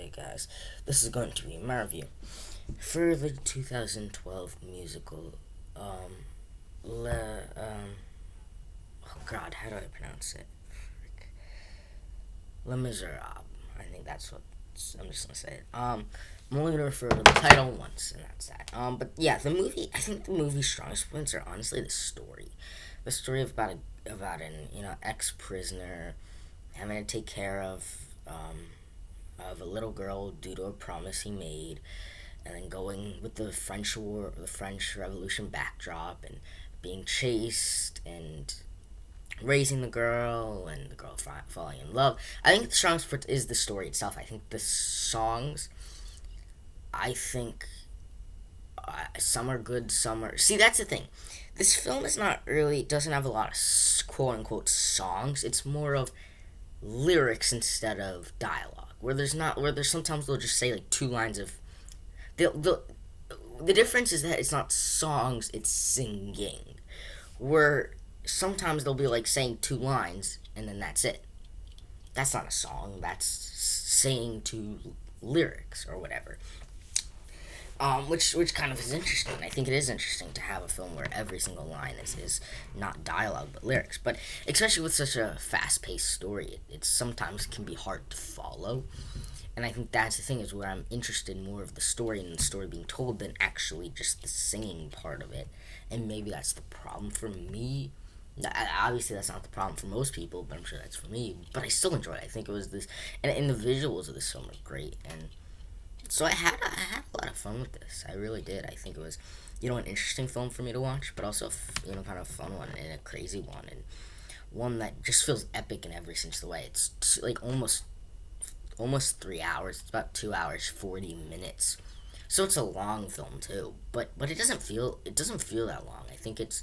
Okay, guys, this is going to be my review for the 2012 musical. Um, oh God, how do I pronounce it? Les Miserables. I think that's what I'm just gonna say it. I'm only gonna refer to the title once, and that's that. But yeah, the movie. I think the movie's strongest points are honestly the story. The story about an ex prisoner having to take care of a little girl due to a promise he made, and then going with the French War, the French Revolution backdrop, and being chased and raising the girl and the girl falling in love. I think the strongest part is the story itself. I think the songs. I think some are good, some are. See, that's the thing. This film is not really doesn't have a lot of quote unquote songs. It's more of lyrics instead of dialogue. Where there's sometimes they'll just say like two lines of the the difference is that it's not songs, it's singing. Where sometimes they'll be like saying two lines and then that's it. That's not a song. That's saying two lyrics or whatever. Which kind of is interesting. I think it is interesting to have a film where every single line is not dialogue but lyrics. But especially with such a fast paced story, it sometimes can be hard to follow. And I think that's the thing is where I'm interested in more of the story and the story being told than actually just the singing part of it. And maybe that's the problem for me. Obviously, that's not the problem for most people, but I'm sure that's for me. But I still enjoyed it. I think it was this, and the visuals of this film are great. And so I had a lot of fun with this. I really did. I think it was, an interesting film for me to watch, but also kind of fun one and a crazy one and one that just feels epic in every sense of the way. It's like almost 3 hours. It's about 2 hours 40 minutes. So it's a long film too, but it doesn't feel that long. I think it's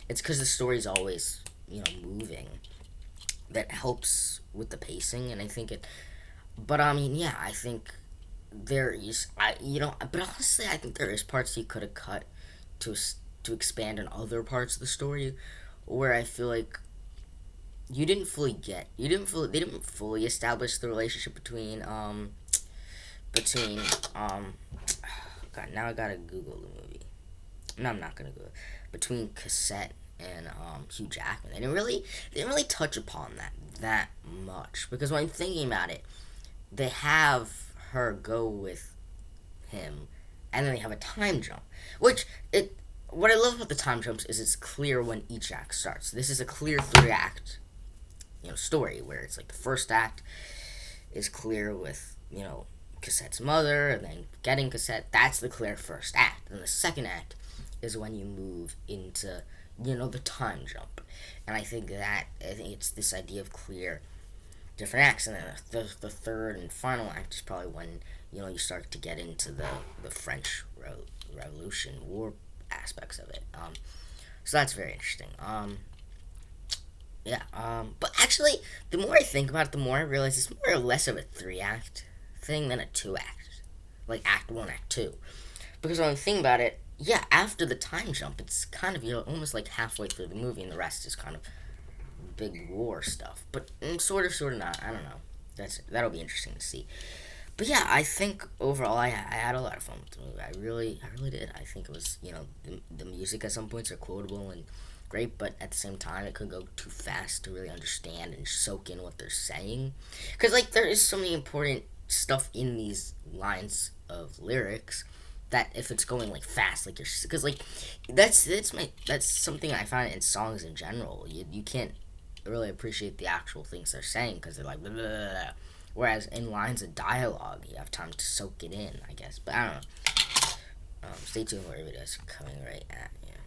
because the story's always moving that helps with the pacing, and I think it. But I mean, yeah, I think there is but honestly I think there is parts you could have cut to to expand on other parts of the story where I feel like they didn't fully establish the relationship between God, now I gotta Google the movie. No, I'm not gonna Google it. Between Cassette and Hugh Jackman. They didn't really touch upon that much because when I'm thinking about it, they have her go with him, and then they have a time jump. Which it what I love about the time jumps is it's clear when each act starts. This is a clear three act story where it's like the first act is clear with Cassette's mother, and then getting Cassette. That's the clear first act. And the second act is when you move into the time jump, and I think it's this idea of clear different acts, and then the third and final act is probably when you start to get into the French Revolution war aspects of it. So that's very interesting. Yeah. But actually, the more I think about it, the more I realize it's more or less of a three act thing than a two act, like act one, act two. Because when I think about it, yeah, after the time jump, it's kind of almost like halfway through the movie, and the rest is kind of big war stuff. But sort of not. I don't know. That'll be interesting to see. But yeah, I think overall I had a lot of fun with the movie. I really did. I think it was the music at some points are quotable and great, but at the same time it could go too fast to really understand and soak in what they're saying. Because like there is so many important stuff in these lines of lyrics that if it's going like fast, like you're because like that's something I find in songs in general. You can't really appreciate the actual things they're saying because they're like blah, blah, blah, blah. Whereas in lines of dialogue, you have time to soak it in, I guess. But I don't know. Stay tuned for videos coming right at you.